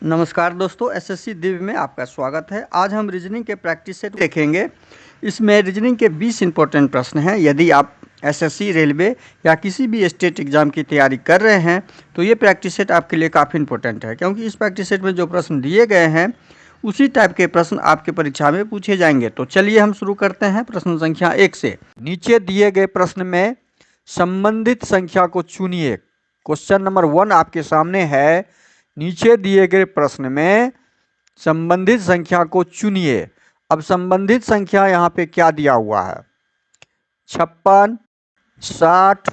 नमस्कार दोस्तों, एसएससी दिव्य में आपका स्वागत है। आज हम रीजनिंग के प्रैक्टिस सेट देखेंगे। इसमें रीजनिंग के 20 इंपॉर्टेंट प्रश्न हैं। यदि आप एसएससी, रेलवे या किसी भी स्टेट एग्जाम की तैयारी कर रहे हैं तो ये प्रैक्टिस सेट आपके लिए काफ़ी इंपॉर्टेंट है, क्योंकि इस प्रैक्टिस सेट में जो प्रश्न दिए गए हैं उसी टाइप के प्रश्न आपके परीक्षा में पूछे जाएंगे। तो चलिए हम शुरू करते हैं प्रश्न संख्या 1 से। नीचे दिए गए प्रश्न में संबंधित संख्या को चुनिए। क्वेश्चन नंबर 1 आपके सामने है। नीचे दिए गए प्रश्न में संबंधित संख्या को चुनिए। अब संबंधित संख्या यहाँ पे क्या दिया हुआ है? 56, 60,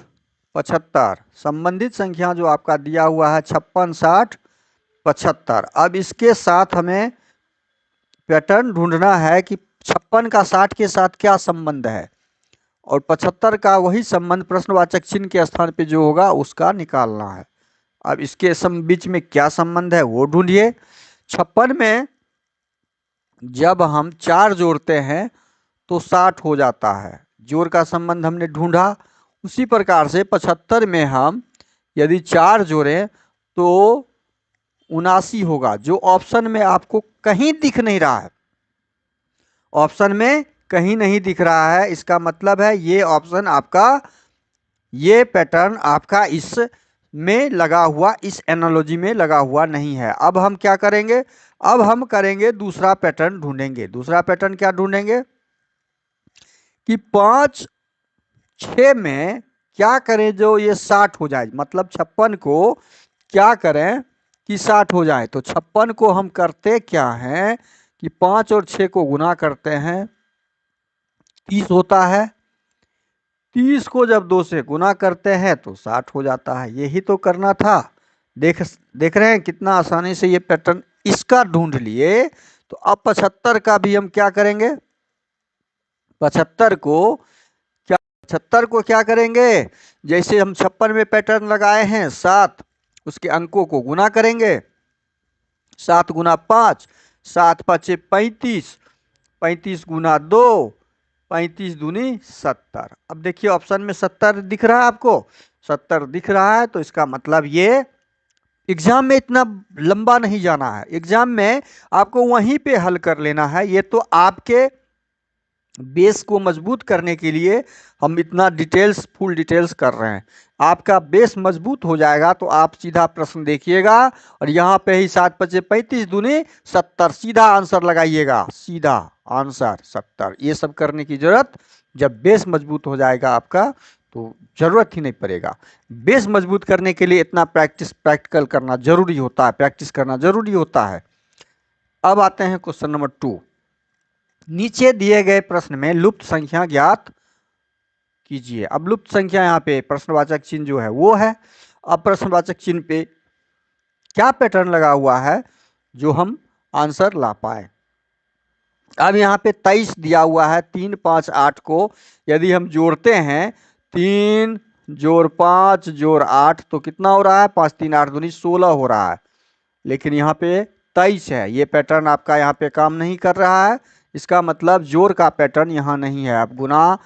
75। संबंधित संख्या जो आपका दिया हुआ है 56, 60, 75। अब इसके साथ हमें पैटर्न ढूंढना है कि 56 का 60 के साथ क्या संबंध है और 75 का वही संबंध प्रश्नवाचक चिन्ह के स्थान पे जो होगा उसका निकालना है। अब इसके बीच में क्या संबंध है वो ढूंढिए। 56 में जब हम 4 जोड़ते हैं तो 60 हो जाता है। जोड़ का संबंध हमने ढूंढा। उसी प्रकार से 75 में हम यदि 4 जोड़ें तो 79 होगा, जो ऑप्शन में आपको कहीं दिख नहीं रहा है। ऑप्शन में कहीं नहीं दिख रहा है, इसका मतलब है ये ऑप्शन आपका, ये पैटर्न आपका इस में लगा हुआ, इस एनालॉजी में लगा हुआ नहीं है। अब हम क्या करेंगे? अब हम करेंगे दूसरा पैटर्न ढूंढेंगे। दूसरा पैटर्न क्या ढूंढेंगे कि 5, 6 में क्या करें जो ये 60 हो जाए, मतलब 56 को क्या करें कि 60 हो जाए। तो 56 को हम करते क्या हैं कि 5 और 6 को गुना करते हैं, 30 होता है। 30 को जब 2 से गुना करते हैं तो 60 हो जाता है। यही तो करना था। देख रहे हैं कितना आसानी से ये पैटर्न इसका ढूंढ लिए। तो अब 75 का भी हम क्या करेंगे? 75 को क्या करेंगे? जैसे हम 56 में पैटर्न लगाए हैं 7, उसके अंकों को गुना करेंगे। 7 गुना 5, 7 5 35, 35 गुना 2, 35 दूनी 70। अब देखिए ऑप्शन में 70 दिख रहा है आपको। 70 दिख रहा है तो इसका मतलब ये एग्जाम में इतना लंबा नहीं जाना है। एग्जाम में आपको वहीं पे हल कर लेना है। ये तो आपके बेस को मजबूत करने के लिए हम इतना फुल डिटेल्स कर रहे हैं। आपका बेस मजबूत हो जाएगा तो आप सीधा प्रश्न देखिएगा और यहाँ पे ही 7 5 35 दूनी 70 सीधा आंसर लगाइएगा। सीधा आंसर 70। ये सब करने की जरूरत, जब बेस मजबूत हो जाएगा आपका तो जरूरत ही नहीं पड़ेगा। बेस मजबूत करने के लिए इतना प्रैक्टिकल करना जरूरी होता है, प्रैक्टिस करना जरूरी होता है। अब आते हैं क्वेश्चन नंबर 2। नीचे दिए गए प्रश्न में लुप्त संख्या ज्ञात कीजिए। अब लुप्त संख्या यहाँ पे प्रश्नवाचक चिन्ह जो है वो है। अब प्रश्नवाचक चिन्ह पे क्या पैटर्न लगा हुआ है जो हम आंसर ला पाए। अब यहाँ पे 23 दिया हुआ है। 3 5 8 को यदि हम जोड़ते हैं, 3 जोड़ 5 जोड़ 8 तो कितना हो रहा है? 5 3 8 दूनी 16 हो रहा है। लेकिन यहाँ पे 23 है। ये पैटर्न आपका यहाँ पे काम नहीं कर रहा है। इसका मतलब जोड़ का पैटर्न यहाँ नहीं है। अब गुना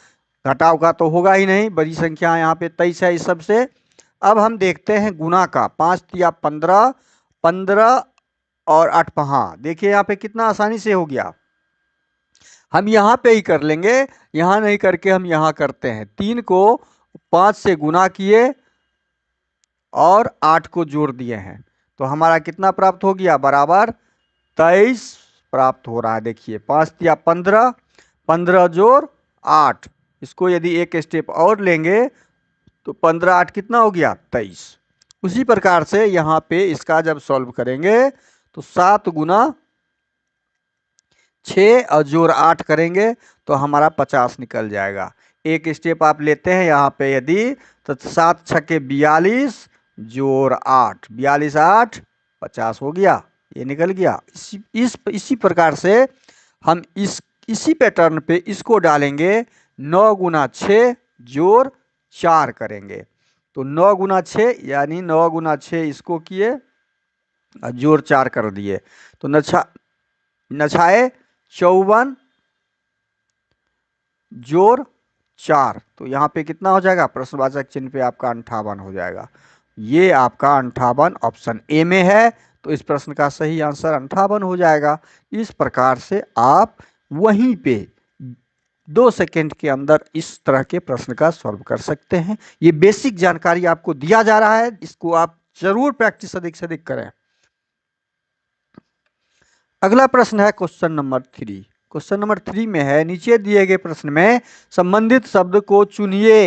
घटाव का तो होगा ही नहीं। बड़ी संख्या यहाँ पे 23 है इस सब से। अब हम देखते हैं गुना का। 5 तिया 15, 15 और 8 5। देखिए यहाँ पे कितना आसानी से हो गया। हम यहाँ पे ही कर लेंगे, यहाँ नहीं करके हम यहाँ करते हैं। 3 को 5 से गुना किए और 8 को जोड़ दिए हैं तो हमारा कितना प्राप्त हो गया? बराबर 23 प्राप्त हो रहा है। देखिए 5 तिया 15, 15 जोड़ 8। इसको यदि एक स्टेप और लेंगे तो 15 8 कितना हो गया? 23। उसी प्रकार से यहाँ पे इसका जब सॉल्व करेंगे तो 7 गुना 6 और जोड़ 8 करेंगे तो हमारा 50 निकल जाएगा। एक स्टेप आप लेते हैं यहाँ पे यदि, तो 7 छक्के 42 जोड़ 8, 42 8 50 हो गया। ये निकल गया। इसी प्रकार से हम इसी पैटर्न पे इसको डालेंगे। 9 गुना 6 जोड़ 4 करेंगे तो 9 गुना 6 यानी 9 गुना 6 इसको किए और जोड़ 4 कर दिए तो नछाए 54 जोड़ 4 तो यहाँ पे कितना हो जाएगा? प्रश्नवाचक चिन्ह पे आपका 58 हो जाएगा। ये आपका 58 ऑप्शन ए में है। तो इस प्रश्न का सही आंसर 58 हो जाएगा। इस प्रकार से आप वहीं पे 2 सेकंड के अंदर इस तरह के प्रश्न का सॉल्व कर सकते हैं। ये बेसिक जानकारी आपको दिया जा रहा है, इसको आप जरूर प्रैक्टिस अधिक से अधिक करें। अगला प्रश्न है क्वेश्चन नंबर 3। क्वेश्चन नंबर 3 में है, नीचे दिए गए प्रश्न में संबंधित शब्द को चुनिए।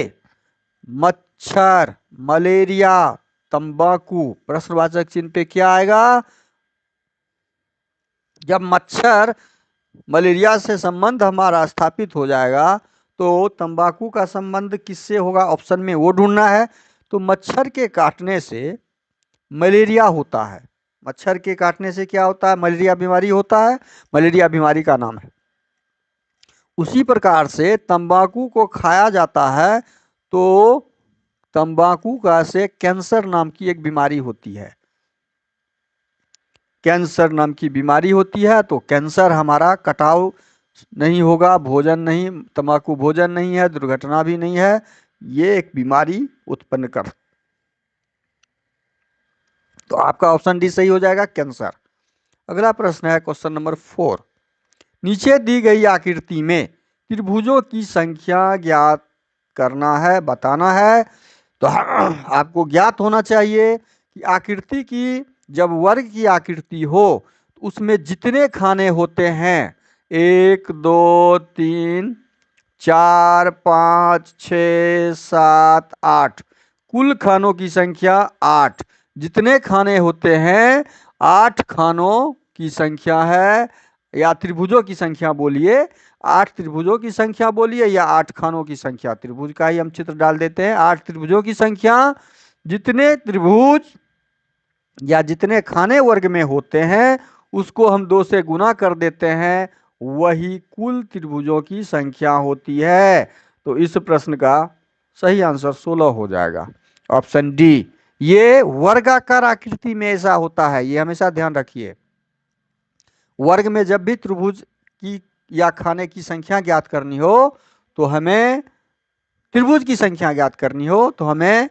मच्छर, मलेरिया, तंबाकू। प्रश्नवाचक चिन्ह पे क्या आएगा? जब मच्छर मलेरिया से संबंध हमारा स्थापित हो जाएगा तो तंबाकू का संबंध किससे होगा? ऑप्शन में वो ढूंढना है। तो मच्छर के काटने से मलेरिया होता है। मच्छर के काटने से क्या होता है? मलेरिया बीमारी होता है, मलेरिया बीमारी का नाम है। उसी प्रकार से तंबाकू को खाया जाता है तो तंबाकू का से कैंसर नाम की एक बीमारी होती है। कैंसर नाम की बीमारी होती है तो कैंसर हमारा कटाव नहीं होगा, भोजन नहीं, तंबाकू भोजन नहीं है, दुर्घटना भी नहीं है, ये एक बीमारी उत्पन्न कर। तो आपका ऑप्शन डी सही हो जाएगा, कैंसर। अगला प्रश्न है क्वेश्चन नंबर 4। नीचे दी गई आकृति में त्रिभुजों की संख्या ज्ञात करना है, बताना है। तो आपको ज्ञात होना चाहिए कि आकृति की, जब वर्ग की आकृति हो तो उसमें जितने खाने होते हैं 1 2 3 4 5 6 7 8, कुल खानों की संख्या 8। जितने खाने होते हैं 8 खानों की संख्या है, या त्रिभुजों की संख्या बोलिए, 8 त्रिभुजों की संख्या बोलिए या 8 खानों की संख्या। त्रिभुज का ही हम चित्र डाल देते हैं। 8 त्रिभुजों की संख्या, जितने त्रिभुज या जितने खाने वर्ग में होते हैं उसको हम 2 से गुना कर देते हैं, वही कुल त्रिभुजों की संख्या होती है। तो इस प्रश्न का सही आंसर 16 हो जाएगा, ऑप्शन डी। ये वर्गाकार आकृति में ऐसा होता है, ये हमेशा ध्यान रखिए। वर्ग में जब भी त्रिभुज की या खाने की संख्या ज्ञात करनी हो तो हमें, त्रिभुज की संख्या ज्ञात करनी हो तो हमें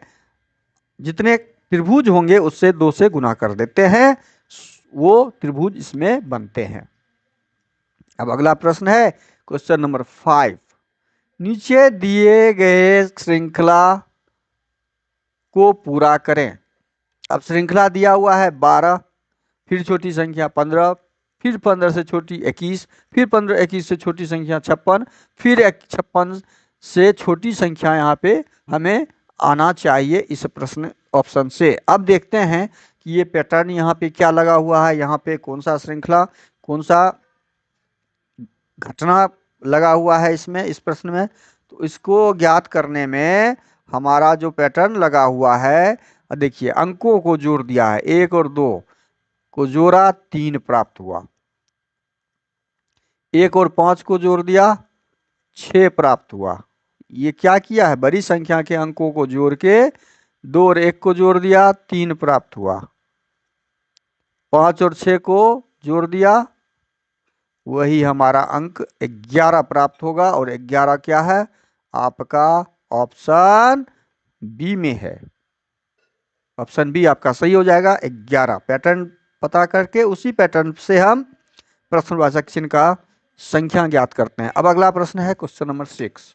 जितने त्रिभुज होंगे उससे 2 से गुना कर देते हैं, वो त्रिभुज इसमें बनते हैं। अब अगला प्रश्न है क्वेश्चन नंबर 5। नीचे दिए गए श्रृंखला को पूरा करें। अब श्रृंखला दिया हुआ है 12, फिर छोटी संख्या 15, फिर 15 से छोटी 21, फिर 15 21 से छोटी संख्या 56, फिर 56 से छोटी संख्या यहाँ पे हमें आना चाहिए इस प्रश्न ऑप्शन से। अब देखते हैं कि ये पैटर्न यहाँ पे क्या लगा हुआ है, यहाँ पे कौन सा श्रृंखला, कौन सा घटना लगा हुआ है इसमें, इस प्रश्न में। तो इसको ज्ञात करने में हमारा जो पैटर्न लगा हुआ है, देखिए अंकों को जोड़ दिया है, 1 और 2 को जोड़ा 3 प्राप्त हुआ, 1 और 5 को जोड़ दिया 6 प्राप्त हुआ। ये क्या किया है, बड़ी संख्या के अंकों को जोड़ के 2 और 1 को जोड़ दिया 3 प्राप्त हुआ, 5 और 6 को जोड़ दिया, वही हमारा अंक 11 प्राप्त होगा। और 11 क्या है, आपका ऑप्शन बी में है। ऑप्शन बी आपका सही हो जाएगा। 11 पैटर्न पता करके उसी पैटर्न से हम प्रश्नवाचक चिन्ह का संख्या ज्ञात करते हैं। अब अगला प्रश्न है क्वेश्चन नंबर 6।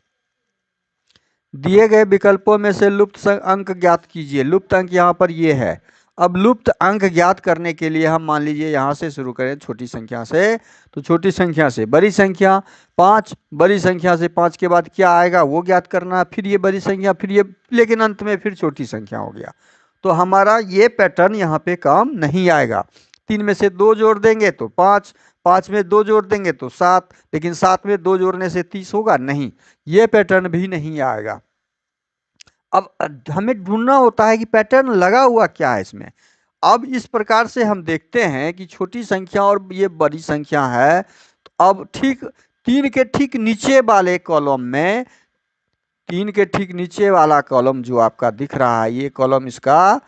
दिए गए विकल्पों में से लुप्त अंक ज्ञात कीजिए। लुप्त अंक यहाँ पर ये है। अब लुप्त अंक ज्ञात करने के लिए हम मान लीजिए यहाँ से शुरू करें छोटी संख्या से, तो छोटी संख्या से बड़ी संख्या 5, बड़ी संख्या से 5 के बाद क्या आएगा वो ज्ञात करना, फिर ये बड़ी संख्या, फिर ये, लेकिन अंत में फिर छोटी संख्या हो गया। तो हमारा ये पैटर्न यहाँ पे काम नहीं आएगा। 3 में से 2 जोड़ देंगे तो 5, 5 में 2 जोड़ देंगे तो 7, लेकिन 7 में 2 जोड़ने से 30 होगा नहीं, ये पैटर्न भी नहीं आएगा। अब हमें ढूंढना होता है कि पैटर्न लगा हुआ क्या है इसमें। अब इस प्रकार से हम देखते हैं कि छोटी संख्या और ये बड़ी संख्या है, तो अब ठीक 3 के ठीक नीचे वाले कॉलम में, 3 के ठीक नीचे वाला कॉलम जो आपका दिख रहा है, ये कॉलम इसका,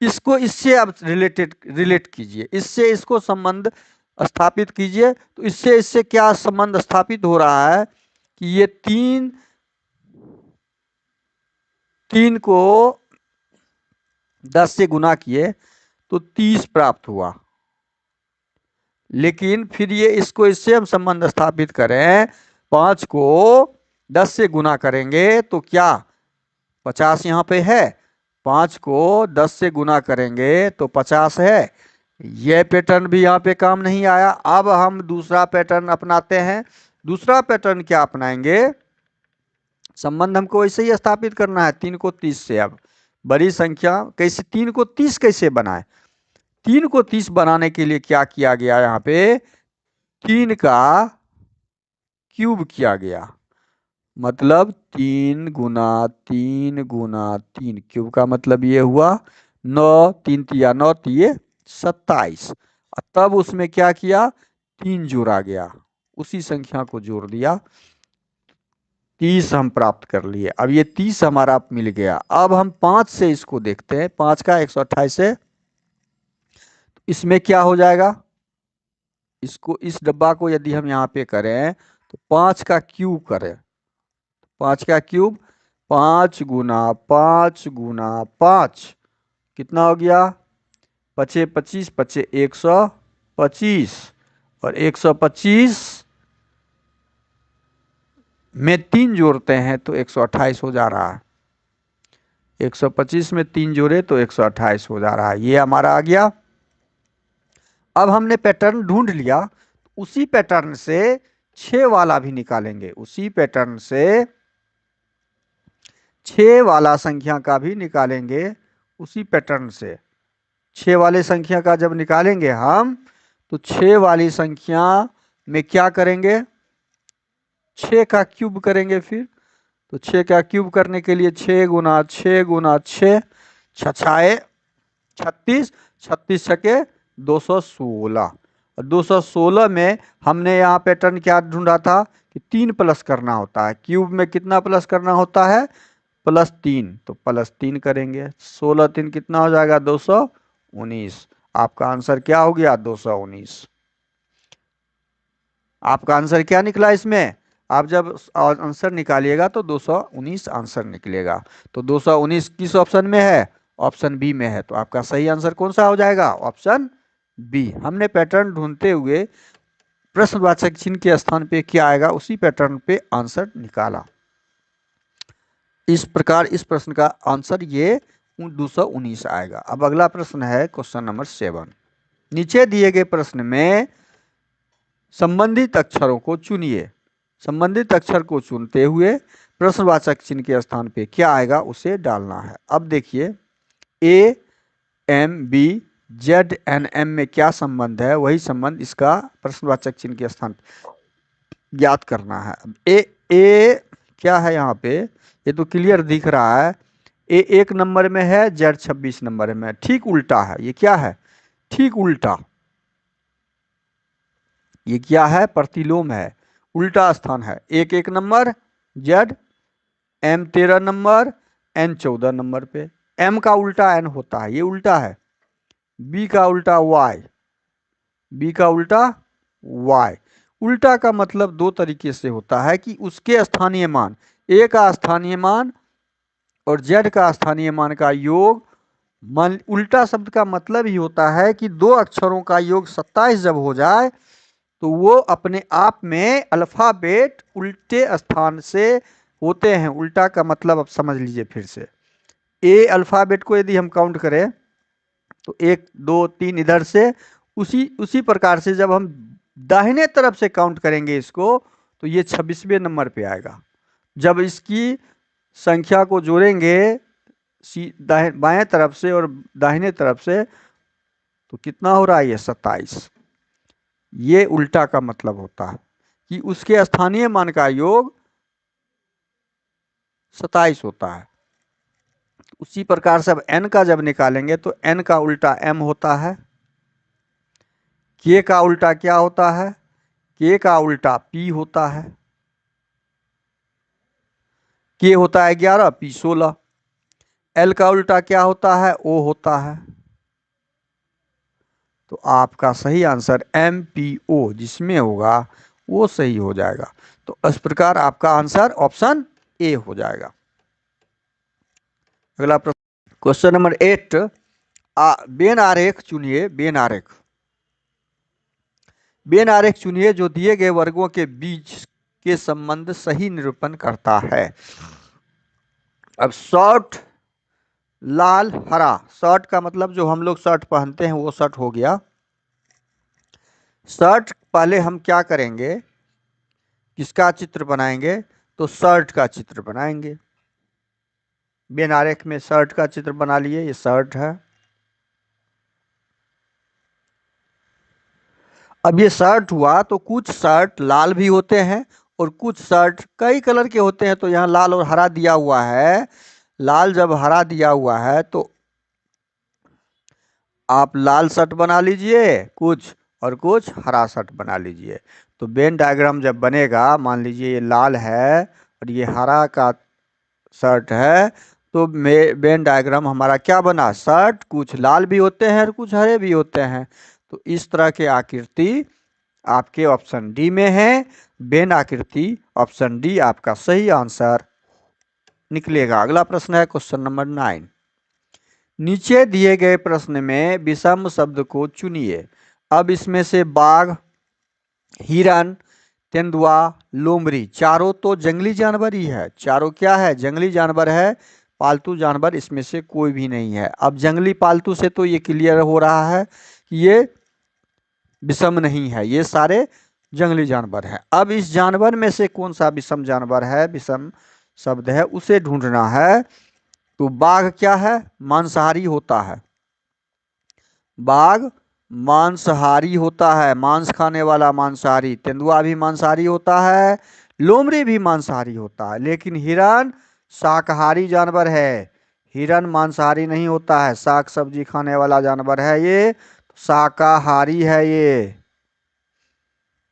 इसको इससे आप रिलेट कीजिए, इससे इसको संबंध स्थापित कीजिए। तो इससे इससे क्या संबंध स्थापित हो रहा है कि ये 3 को 10 से गुना किए तो 30 प्राप्त हुआ। लेकिन फिर ये इसको इससे हम संबंध स्थापित करें, 5 को 10 से गुना करेंगे तो क्या 50 यहाँ पे है, 5 को 10 से गुना करेंगे तो 50 है। यह पैटर्न भी यहाँ पे काम नहीं आया। अब हम दूसरा पैटर्न अपनाते हैं। दूसरा पैटर्न क्या अपनाएंगे, संबंध हमको ऐसे ही स्थापित करना है 3 को 30 से। अब बड़ी संख्या कैसे 3 को 30 कैसे बनाए, 3 को 30 बनाने के लिए क्या किया गया, यहाँ पे 3 का क्यूब किया गया। मतलब 3 गुना 3 गुना 3, क्यूब का मतलब ये हुआ 9, 3 तिया 9 तिये 27। तब उसमें क्या किया, 3 जोड़ा गया, उसी संख्या को जोड़ दिया, 30 हम प्राप्त कर लिए। अब ये 30 हमारा मिल गया। अब हम 5 से इसको देखते हैं, 5 का 128 है, इसमें क्या हो जाएगा, इसको इस डब्बा को यदि हम यहाँ पे करें तो 5 का क्यूब करें, 5 का क्यूब 5 गुना 5 गुना 5 कितना हो गया, 25 25 25 125, और 125 में 3 जोड़ते हैं तो 128 हो जा रहा है। 125 में 3 जोड़े तो 128 हो जा रहा है। ये हमारा आ गया। अब हमने पैटर्न ढूंढ लिया, उसी पैटर्न से 6 वाला भी निकालेंगे, उसी पैटर्न से 6 वाला संख्या का भी निकालेंगे। उसी पैटर्न से 6 वाले संख्या का जब निकालेंगे हम, तो 6 वाली संख्या में क्या करेंगे, 6 का क्यूब करेंगे। फिर तो 6 का क्यूब करने के लिए 6 गुना 6 गुना 6, 6 36, 36 छके 216। 216 में हमने यहाँ पैटर्न क्या ढूंढा था कि 3 प्लस करना होता है, क्यूब में कितना प्लस करना होता है, +3, तो +3 करेंगे। 16 3 कितना हो जाएगा, 219। आपका आंसर क्या हो गया, 219। आपका आंसर क्या निकला इसमें, आप जब आंसर निकालिएगा तो 219 आंसर निकलेगा। तो 219 किस ऑप्शन में है, ऑप्शन बी में है। तो आपका सही आंसर कौन सा हो जाएगा, ऑप्शन बी। हमने पैटर्न ढूंढते हुए प्रश्नवाचक चिन्ह के स्थान पे क्या आएगा, उसी पैटर्न पे आंसर निकाला। इस प्रकार इस प्रश्न का आंसर ये 219 आएगा। अब अगला प्रश्न है क्वेश्चन नंबर 7। नीचे दिए गए प्रश्न में संबंधित अक्षरों को चुनिए। संबंधित अक्षर को चुनते हुए प्रश्नवाचक चिन्ह के स्थान पे क्या आएगा उसे डालना है। अब देखिए A M B Z N M में क्या संबंध है, वही संबंध इसका प्रश्नवाचक चिन्ह के स्थान पे ज्ञात करना है। ए क्या है यहाँ पे, ये तो क्लियर दिख रहा है, ए 1 नंबर में है, जेड 26 नंबर में, ठीक उल्टा है। ये क्या है, ठीक उल्टा, ये क्या है, प्रतिलोम है, उल्टा स्थान है। 1 1 number, Z M 13 number, N 14 number पे। एम का उल्टा एन होता है, ये उल्टा है। बी का उल्टा वाई, बी का उल्टा वाई। उल्टा का मतलब 2 तरीके से होता है कि उसके स्थानीय मान, ए का स्थानीय मान और जेड का स्थानीय मान का योग। उल्टा शब्द का मतलब ही होता है कि 2 अक्षरों का योग 27 जब हो जाए तो वो अपने आप में अल्फाबेट उल्टे स्थान से होते हैं। उल्टा का मतलब अब समझ लीजिए फिर से, ए अल्फाबेट को यदि हम काउंट करें तो 1 2 3 इधर से, उसी प्रकार से जब हम दाहिने तरफ से काउंट करेंगे इसको तो ये 26वें नंबर पे आएगा। जब इसकी संख्या को जोड़ेंगे बाएं तरफ से और दाहिने तरफ से तो कितना हो रहा है, ये 27। ये उल्टा का मतलब होता है कि उसके स्थानीय मान का योग 27 होता है। उसी प्रकार से अब n का जब निकालेंगे तो n का उल्टा m होता है, k का उल्टा क्या होता है, k का उल्टा p होता है, k होता है 11, p 16। l का उल्टा क्या होता है, o होता है। तो आपका सही आंसर MPO जिसमें होगा वो सही हो जाएगा। तो इस प्रकार आपका आंसर ऑप्शन ए हो जाएगा। अगला प्रश्न क्वेश्चन नंबर 8, बेन आरेख चुनिए। बेन आरेख चुनिए जो दिए गए वर्गों के बीच के संबंध सही निरूपण करता है। अब शर्ट लाल हरा, शर्ट का मतलब जो हम लोग शर्ट पहनते हैं वो शर्ट हो गया। शर्ट पहले हम क्या करेंगे, किसका चित्र बनाएंगे, तो शर्ट का चित्र बनाएंगे। बेन आरेख में शर्ट का चित्र बना लिए, ये शर्ट है। अब ये शर्ट हुआ तो कुछ शर्ट लाल भी होते हैं और कुछ शर्ट कई कलर के होते हैं, तो यहाँ लाल और हरा दिया हुआ है। लाल जब हरा दिया हुआ है तो आप लाल शर्ट बना लीजिए कुछ, और कुछ हरा शर्ट बना लीजिए। तो वेन डायग्राम जब बनेगा, मान लीजिए ये लाल है और ये हरा का शर्ट है, तो वेन डायग्राम हमारा क्या बना, शर्ट कुछ लाल भी होते हैं और कुछ हरे भी होते हैं। तो इस तरह के आकृति आपके ऑप्शन डी में है। वेन आकृति ऑप्शन डी आपका सही आंसर निकलेगा। अगला प्रश्न है क्वेश्चन नंबर 9। नीचे दिए गए प्रश्न में विषम शब्द को चुनिए। अब इसमें से बाघ, हिरन, तेंदुआ, लोमड़ी, चारों तो जंगली जानवर ही है। चारों क्या है, जंगली जानवर है, पालतू जानवर इसमें से कोई भी नहीं है। अब जंगली पालतू से तो ये क्लियर हो रहा है कि ये विषम नहीं है, ये सारे जंगली जानवर है। अब इस जानवर में से कौन सा विषम जानवर है, विषम शब्द है, उसे ढूंढना है। तो बाघ क्या है, मांसाहारी होता है। बाघ मांसाहारी होता है, मांस खाने वाला मांसाहारी। तेंदुआ भी मांसाहारी होता है, लोमड़ी भी मांसाहारी होता है। लेकिन हिरन शाकाहारी जानवर है, हिरन मांसाहारी नहीं होता है, साग सब्जी खाने वाला जानवर है, ये शाकाहारी है, ये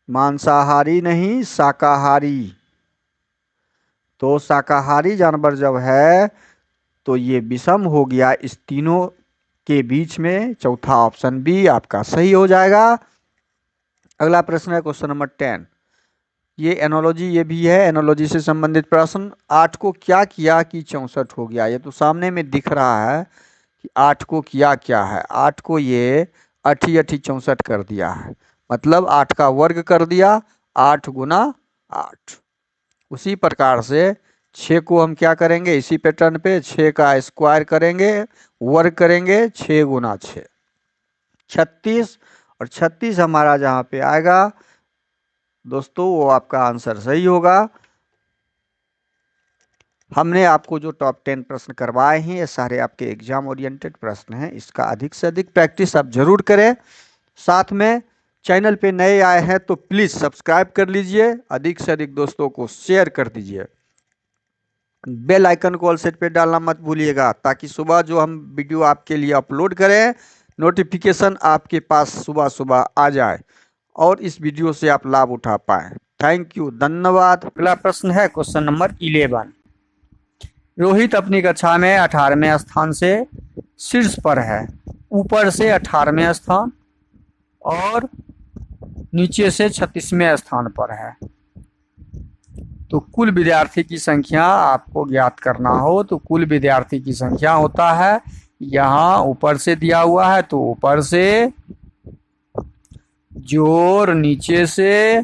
मांसाहारी नहीं शाकाहारी। तो शाकाहारी जानवर जब है तो ये विषम हो गया इस तीनों के बीच में। चौथा ऑप्शन बी आपका सही हो जाएगा। अगला प्रश्न है क्वेश्चन नंबर 10। ये एनोलॉजी, ये भी है एनोलॉजी से संबंधित प्रश्न। 8 को क्या किया कि 64 हो गया, ये तो सामने में दिख रहा है कि 8 को किया क्या है। 8 को ये 8 8 64 कर दिया है, मतलब 8 का वर्ग कर दिया, 8 गुना 8। उसी प्रकार से 6 को हम क्या करेंगे, इसी पैटर्न पे 6 का स्क्वायर करेंगे, वर्ग करेंगे, 6 गुना 6 36। और 36 हमारा जहाँ पे आएगा दोस्तों वो आपका आंसर सही होगा। हमने आपको जो टॉप 10 प्रश्न करवाए हैं ये सारे आपके एग्जाम ओरिएंटेड प्रश्न हैं। इसका अधिक से अधिक प्रैक्टिस आप जरूर करें। साथ में चैनल पे नए आए हैं तो प्लीज़ सब्सक्राइब कर लीजिए, अधिक से अधिक दोस्तों को शेयर कर दीजिए। बेल आइकन को ऑल सेट पे डालना मत भूलिएगा, ताकि सुबह जो हम वीडियो आपके लिए अपलोड करें नोटिफिकेशन आपके पास सुबह सुबह आ जाए और इस वीडियो से आप लाभ उठा पाएं। थैंक यू, धन्यवाद। अगला प्रश्न है क्वेश्चन नंबर 11। रोहित अपनी कक्षा में 18वें स्थान से शीर्ष पर है, ऊपर से 18वें स्थान और नीचे से 36वें स्थान पर है। तो कुल विद्यार्थी की संख्या आपको ज्ञात करना हो तो कुल विद्यार्थी की संख्या होता है, यहाँ ऊपर से दिया हुआ है तो ऊपर से जोड़ नीचे से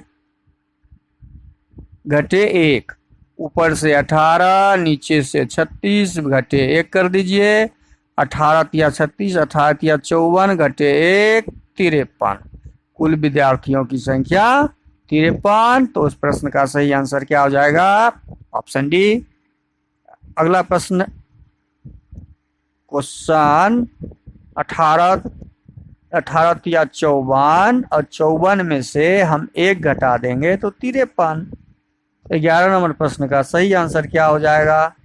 घटे 1, ऊपर से 18 नीचे से 36 घटे 1 कर दीजिए। 18 तिया 36, 18 तिया 54 घटे 1 53। कुल विद्यार्थियों की संख्या 53। तो उस प्रश्न का सही आंसर क्या हो जाएगा, ऑप्शन डी। अगला प्रश्न क्वेश्चन 18 तिया 54 और 54 में से हम 1 घटा देंगे तो 53। 11 नंबर प्रश्न का सही आंसर क्या हो जाएगा,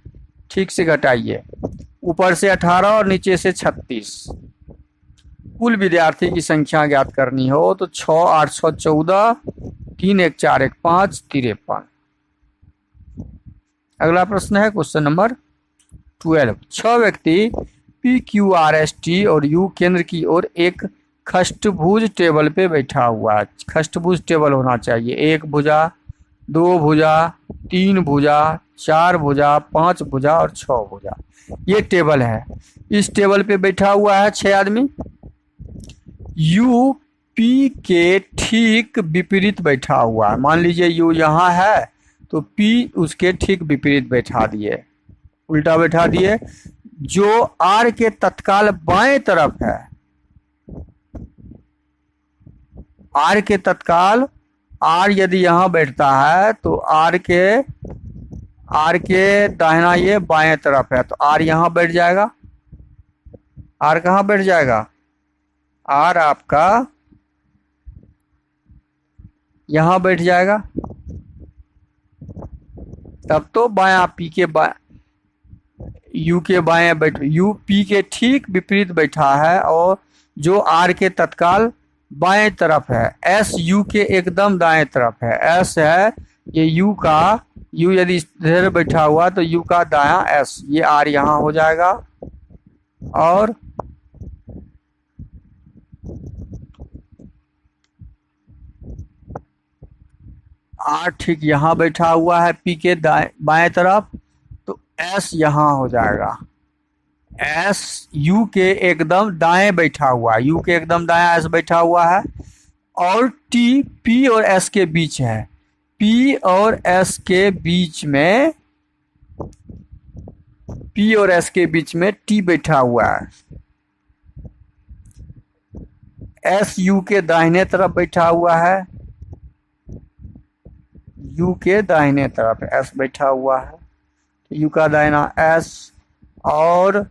ठीक से घटाइए, ऊपर से 18 और नीचे से 36। कुल विद्यार्थी की संख्या ज्ञात करनी हो तो 6 8 6 14, 3 1 4 1 5 53। अगला प्रश्न है क्वेश्चन नंबर 12। 6 व्यक्ति PQRST और U केंद्र की ओर एक खष्टभुज टेबल पे बैठा हुआ है। खष्टभुज टेबल होना चाहिए, 1 भुजा, 2 भुजा, 3 भुजा, 4 भुजा, 5 भुजा और 6 भुजा। ये टेबल है, इस टेबल पे बैठा हुआ है 6 आदमी। यू पी के ठीक विपरीत बैठा हुआ है। मान लीजिए यू यहाँ है तो पी उसके ठीक विपरीत बैठा दिए, उल्टा बैठा दिए। जो आर के तत्काल बाएं तरफ है, आर के तत्काल, आर यदि यहाँ बैठता है तो आर के दाहिना ये बाएं तरफ है, तो आर यहाँ बैठ जाएगा। आर कहाँ बैठ जाएगा? आर आपका यहाँ बैठ जाएगा। तब तो बायां पी के यू के बाएं बैठ, यू पी के ठीक विपरीत बैठा है और जो आर के तत्काल बाएं तरफ है। एस यू के एकदम दाएं तरफ है। एस है ये यू का, यू यदि इधर बैठा हुआ तो यू का दायां एस, ये आर यहाँ हो जाएगा। और आर ठीक यहाँ बैठा हुआ है पी के बाएं तरफ, तो एस यहाँ हो जाएगा। एस यू के एकदम दाएं बैठा हुआ है, यू के एकदम दाएं एस बैठा हुआ है। और टी पी और एस के बीच है, पी और एस के बीच में, पी और एस के बीच में टी बैठा हुआ है। एस यू के दाहिने तरफ बैठा हुआ है, यू के दाहिने तरफ एस बैठा हुआ है, तो यू का दाहिना एस। और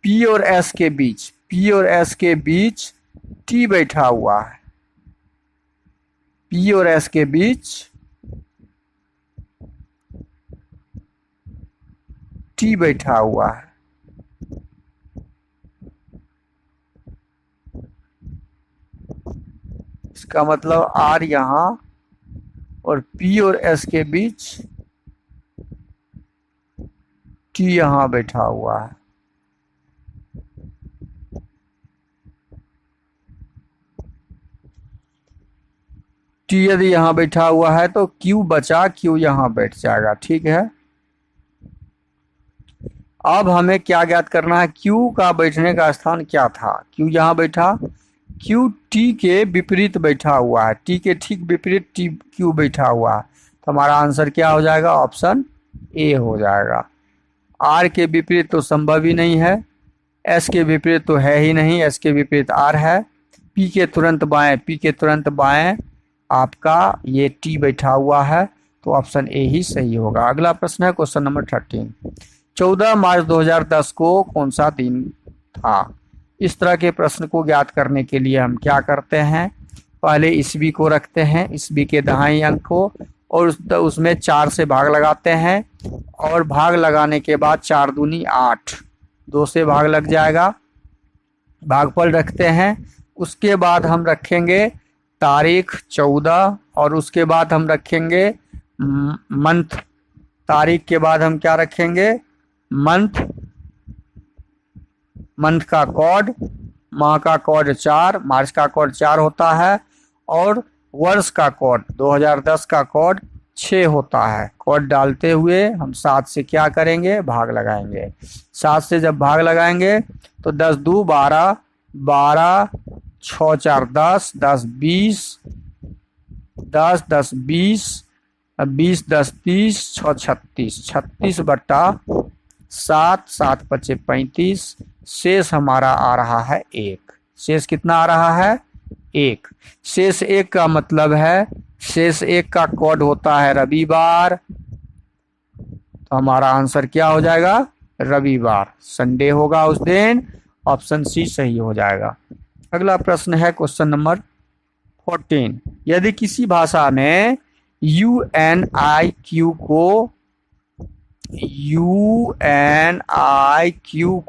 पी और एस के बीच, पी और एस के बीच टी बैठा हुआ है, पी और एस के बीच टी बैठा हुआ है। इसका मतलब आर यहाँ और पी और एस के बीच टी यहाँ बैठा हुआ है। टी यदि यहाँ बैठा हुआ है तो क्यू बचा, क्यू यहाँ बैठ जाएगा। ठीक है, अब हमें क्या ज्ञात करना है? क्यू का बैठने का स्थान क्या था? क्यू यहाँ बैठा, क्यू टी के विपरीत बैठा हुआ है, टी के ठीक विपरीत टी क्यू बैठा हुआ है, तो हमारा आंसर क्या हो जाएगा? ऑप्शन ए हो जाएगा। आर के विपरीत तो संभव ही नहीं है, एस के विपरीत तो है ही नहीं, एस के विपरीत आर है। पी के तुरंत बाएं, पी के तुरंत बाएं आपका ये टी बैठा हुआ है, तो ऑप्शन ए ही सही होगा। अगला प्रश्न है क्वेश्चन नंबर 13। 14 मार्च 2010 को कौन सा दिन था? इस तरह के प्रश्न को ज्ञात करने के लिए हम क्या करते हैं? पहले ईस्वी को रखते हैं, ईस्वी के दहाई अंक को, और उसमें 4 से भाग लगाते हैं, और भाग लगाने के बाद 4 दूनी 8, 2 से भाग लग जाएगा, भागफल रखते हैं। उसके बाद हम रखेंगे तारीख 14, और उसके बाद हम रखेंगे मंथ। तारीख के बाद हम क्या रखेंगे? मंथ, मंथ का कोड, माह का कोड 4, मार्च का कोड 4 होता है, और वर्ष का कोड 2010 का कोड 6 होता है। कोड डालते हुए हम 7 से क्या करेंगे? भाग लगाएंगे। 7 से जब भाग लगाएंगे तो 10 2 12, 12 6 4 10, 10 20, 10 10 20, 20 10 30, 6 36, 36 बट्टा 7, 7 पचे 35, शेष हमारा आ रहा है 1। शेष कितना आ रहा है? 1। शेष 1 का मतलब है, शेष 1 का कोड होता है रविवार, तो हमारा आंसर क्या हो जाएगा? रविवार, संडे होगा उस दिन। ऑप्शन सी सही हो जाएगा। अगला प्रश्न है क्वेश्चन नंबर 14। यदि किसी भाषा में UNIQ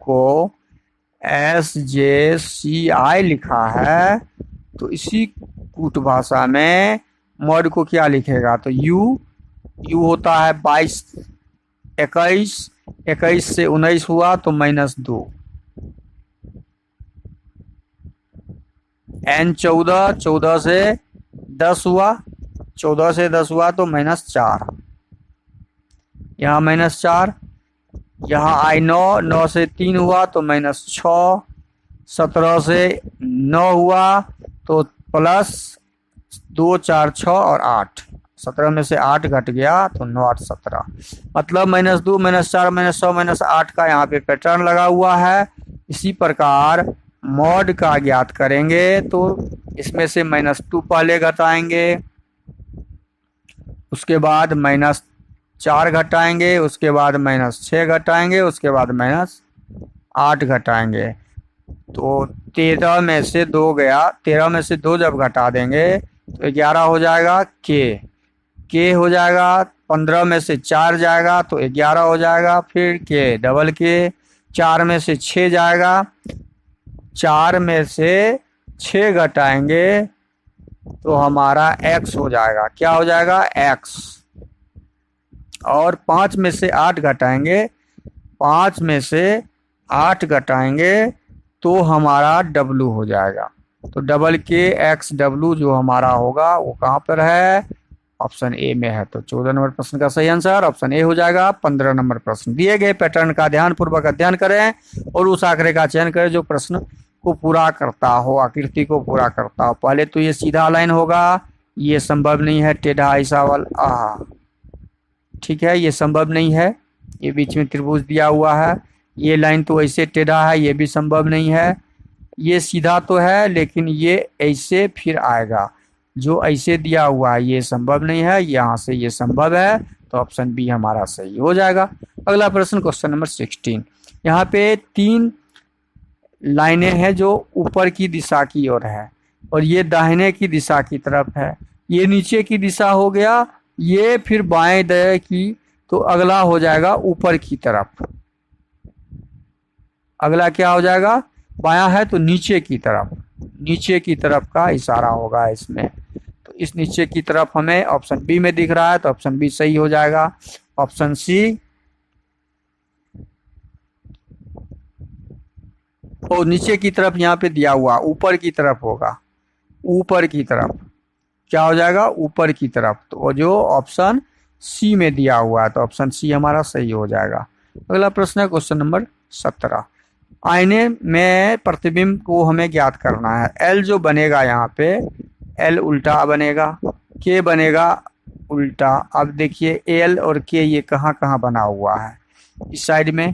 को SJCI लिखा है, तो इसी कूट भाषा में मॉड को क्या लिखेगा? तो यू होता है 22 21, 21 से 19 हुआ तो -2, N 14, 14 से 10 हुआ, 14 से 10 हुआ तो -4, यहाँ -4, यहाँ आई 9, 9 से 3 हुआ तो -6, 17 से 9 हुआ तो प्लस 2 4 6 और 8, 17 में से 8 घट गया तो 9 8 17, मतलब -2 -4 -6 -8 का यहाँ पे पैटर्न लगा हुआ है। इसी प्रकार मॉड का ज्ञात करेंगे तो इसमें से -2 पहले घटाएंगे, उसके बाद -4 घटाएंगे, उसके बाद -6 घटाएंगे, उसके बाद -8 घटाएंगे। तो 13 में से 2 गया, 13 में से 2 जब घटा देंगे तो 11 हो जाएगा के हो जाएगा। 15 में से 4 जाएगा तो 11 हो जाएगा, फिर के डबल के। 4 में से 6 जाएगा, 4 में से 6 घटाएंगे तो हमारा x हो जाएगा। क्या हो जाएगा? x। और 5 में से 8 घटाएंगे, 5 में से 8 घटाएंगे तो हमारा w हो जाएगा। तो डबल के x w जो हमारा होगा वो कहाँ पर है? ऑप्शन ए में है। तो 14 नंबर प्रश्न का सही आंसर ऑप्शन ए हो जाएगा। 15 नंबर प्रश्न, दिए गए पैटर्न का ध्यानपूर्वक अध्ययन करें और उस आंकड़े का चयन करें जो प्रश्न को पूरा करता हो, आकृति को पूरा करता हो। पहले तो ये सीधा लाइन होगा, ये संभव नहीं है, टेढ़ा ऐसा वाला, ठीक है, ये संभव नहीं है। ये बीच में त्रिभुज दिया हुआ है, ये लाइन तो ऐसे टेढ़ा है, ये भी संभव नहीं है। ये सीधा तो है लेकिन ये ऐसे फिर आएगा, जो ऐसे दिया हुआ है ये संभव नहीं है, यहाँ से ये संभव है। तो ऑप्शन बी हमारा सही हो जाएगा। अगला प्रश्न क्वेश्चन नंबर 16। यहाँ पे 3 लाइनें हैं जो ऊपर की दिशा की ओर है और ये दाहिने की दिशा की तरफ है। ये नीचे की दिशा हो गया, ये फिर बाएं दाएं की, तो अगला हो जाएगा ऊपर की तरफ। अगला क्या हो जाएगा? बायां है तो नीचे की तरफ, नीचे की तरफ का इशारा होगा इसमें। तो इस नीचे की तरफ हमें ऑप्शन बी में दिख रहा है, तो ऑप्शन बी सही हो जाएगा। ऑप्शन सी, और नीचे की तरफ यहाँ पे दिया हुआ ऊपर की तरफ होगा, ऊपर की तरफ क्या हो जाएगा? ऊपर की तरफ। तो जो ऑप्शन सी में दिया हुआ है तो ऑप्शन सी हमारा सही हो जाएगा। अगला प्रश्न है क्वेश्चन नंबर 17। आईने में प्रतिबिंब को हमें ज्ञात करना है। एल जो बनेगा यहाँ पे, एल उल्टा बनेगा, के बनेगा उल्टा। अब देखिए एल और के ये कहाँ कहाँ बना हुआ है? इस साइड में,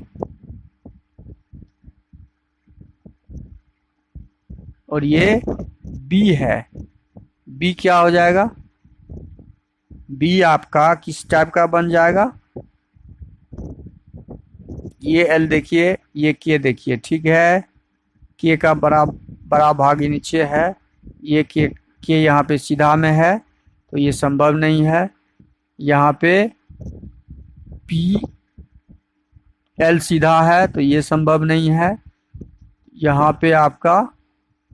और ये बी है। बी क्या हो जाएगा? बी आपका किस टाइप का बन जाएगा? ये एल देखिए, ये के देखिए, ठीक है, के का बड़ा भाग नीचे है, ये के यहाँ पे सीधा में है तो ये संभव नहीं है। यहाँ पे पी एल सीधा है तो ये संभव नहीं है। यहाँ पे आपका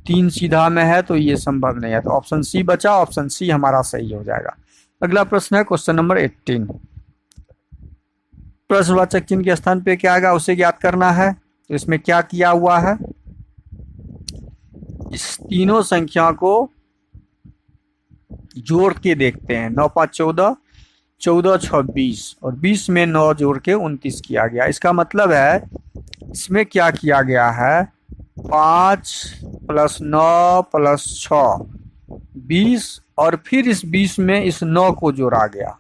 3 सीधा में है तो ये संभव नहीं है। तो ऑप्शन सी बचा, ऑप्शन सी हमारा सही हो जाएगा। अगला प्रश्न है क्वेश्चन नंबर 18। प्रश्नवाचक चिन्ह के स्थान पे क्या आएगा उसे ज्ञात करना है। तो इसमें क्या किया हुआ है? इस तीनों संख्या को जोड़ के देखते हैं। 9 5 14, 14 6 20 और 20 में 9 जोड़ के 29 किया गया। इसका मतलब है इसमें क्या किया गया है? 5 + 9 + 6 20 और फिर इस 20 में इस 9 को जोड़ा गया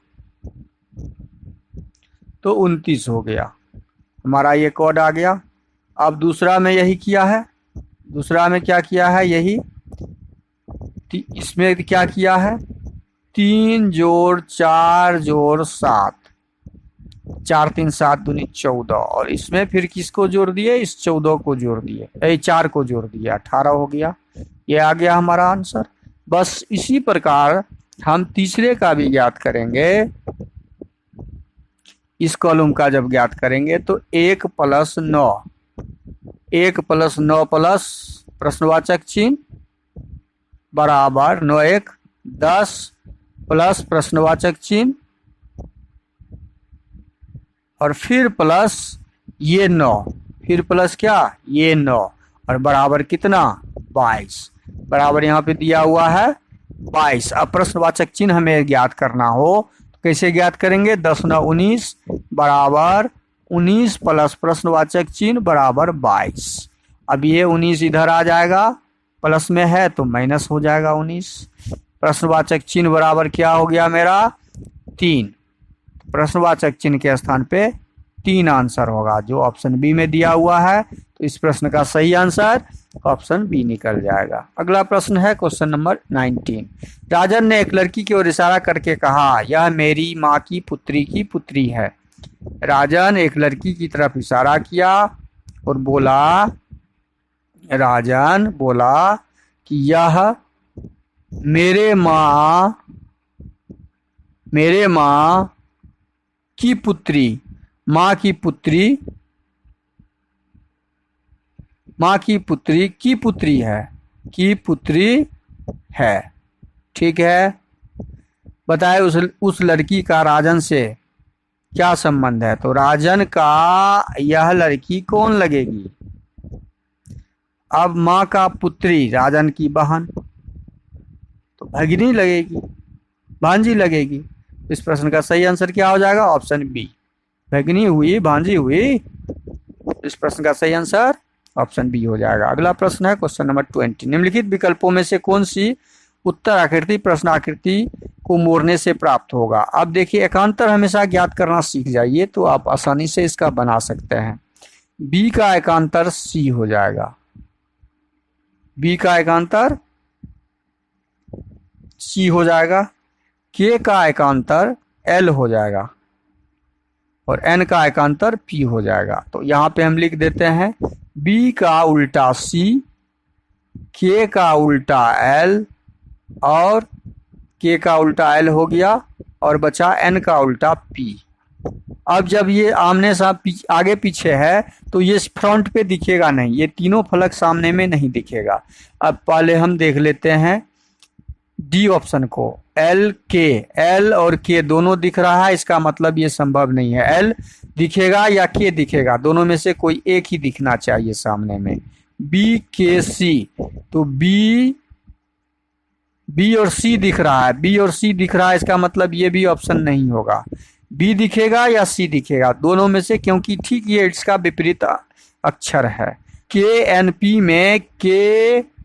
तो 29 हो गया। हमारा ये कोड आ गया। अब दूसरा में यही किया है। दूसरा में क्या किया है? यही इसमें क्या किया है? 3 जोड़ 4 जोड़ 7, 4 3 7 दूनी 14 और इसमें फिर किसको जोड़ दिए? इस 14 को जोड़ दिए, 4 को जोड़ दिया, 18 हो गया। ये आ गया हमारा आंसर। बस इसी प्रकार हम तीसरे का भी ज्ञात करेंगे। इस कॉलम का जब ज्ञात करेंगे तो 1 + 9, 1 + 9 प्लस प्रश्नवाचक चिन्ह बराबर 9 1 10 प्लस प्रश्नवाचक चिन्ह और फिर प्लस ये 9, फिर प्लस क्या? ये 9 और बराबर कितना? 22। बराबर यहाँ पे दिया हुआ है 22। अब प्रश्नवाचक चिन्ह हमें ज्ञात करना हो तो कैसे ज्ञात करेंगे? 10 9 19 बराबर 19 प्लस प्रश्नवाचक चिन्ह बराबर 22। अब ये 19 इधर आ जाएगा, प्लस में है तो माइनस हो जाएगा 19। प्रश्नवाचक चिन्ह बराबर क्या हो गया मेरा 3। प्रश्नवाचक चिन्ह के स्थान पे 3 आंसर होगा जो ऑप्शन बी में दिया हुआ है। तो इस प्रश्न का सही आंसर ऑप्शन बी निकल जाएगा। अगला प्रश्न है क्वेश्चन नंबर 19। राजन ने एक लड़की की ओर इशारा करके कहा, यह मेरी माँ की पुत्री है। राजन एक लड़की की तरफ इशारा किया और बोला, राजन बोला कि यह मेरे माँ की पुत्री है। ठीक है, बताए उस लड़की का राजन से क्या संबंध है। तो राजन का यह लड़की कौन लगेगी। अब माँ का पुत्री राजन की बहन, तो भगिनी लगेगी, भांजी लगेगी। इस प्रश्न का सही आंसर क्या हो जाएगा ऑप्शन बी, भगिनी हुई, भांजी हुई। इस प्रश्न का सही आंसर ऑप्शन बी हो जाएगा। अगला प्रश्न है क्वेश्चन नंबर 20। निम्नलिखित विकल्पों में से कौन सी उत्तर आकृति प्रश्न आकृति को मोड़ने से प्राप्त होगा। अब देखिए, एकांतर हमेशा ज्ञात करना सीख जाइए तो आप आसानी से इसका बना सकते हैं। बी का एकांतर सी हो जाएगा, बी का एकांतर सी हो जाएगा, के का एकांतर एल हो जाएगा और एन का एकांतर पी हो जाएगा। तो यहाँ पे हम लिख देते हैं बी का उल्टा सी, के का उल्टा एल और के का उल्टा एल हो गया और बचा एन का उल्टा पी। अब जब ये आमने सामने आगे पीछे है तो ये फ्रंट पे दिखेगा नहीं, ये तीनों फलक सामने में नहीं दिखेगा। अब पहले हम देख लेते हैं डी ऑप्शन को, एल के, एल और के दोनों दिख रहा है, इसका मतलब ये संभव नहीं है। एल दिखेगा या के दिखेगा, दोनों में से कोई एक ही दिखना चाहिए सामने में। बी के सी, तो बी और सी दिख रहा है, बी और सी दिख रहा है, इसका मतलब ये भी ऑप्शन नहीं होगा। बी दिखेगा या सी दिखेगा, दोनों में से, क्योंकि ठीक ये इसका विपरीत अक्षर है। के एन पी में के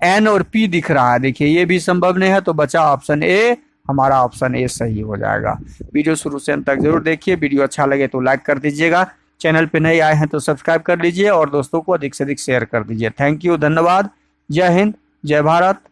एन और पी दिख रहा है, देखिए ये भी संभव नहीं है। तो बचा ऑप्शन ए, हमारा ऑप्शन ए सही हो जाएगा। वीडियो शुरू से अंत तक जरूर देखिए। वीडियो अच्छा लगे तो लाइक कर दीजिएगा, चैनल पे नए आए हैं तो सब्सक्राइब कर लीजिए और दोस्तों को अधिक से अधिक शेयर कर दीजिए। थैंक यू, धन्यवाद। जय हिंद, जय भारत।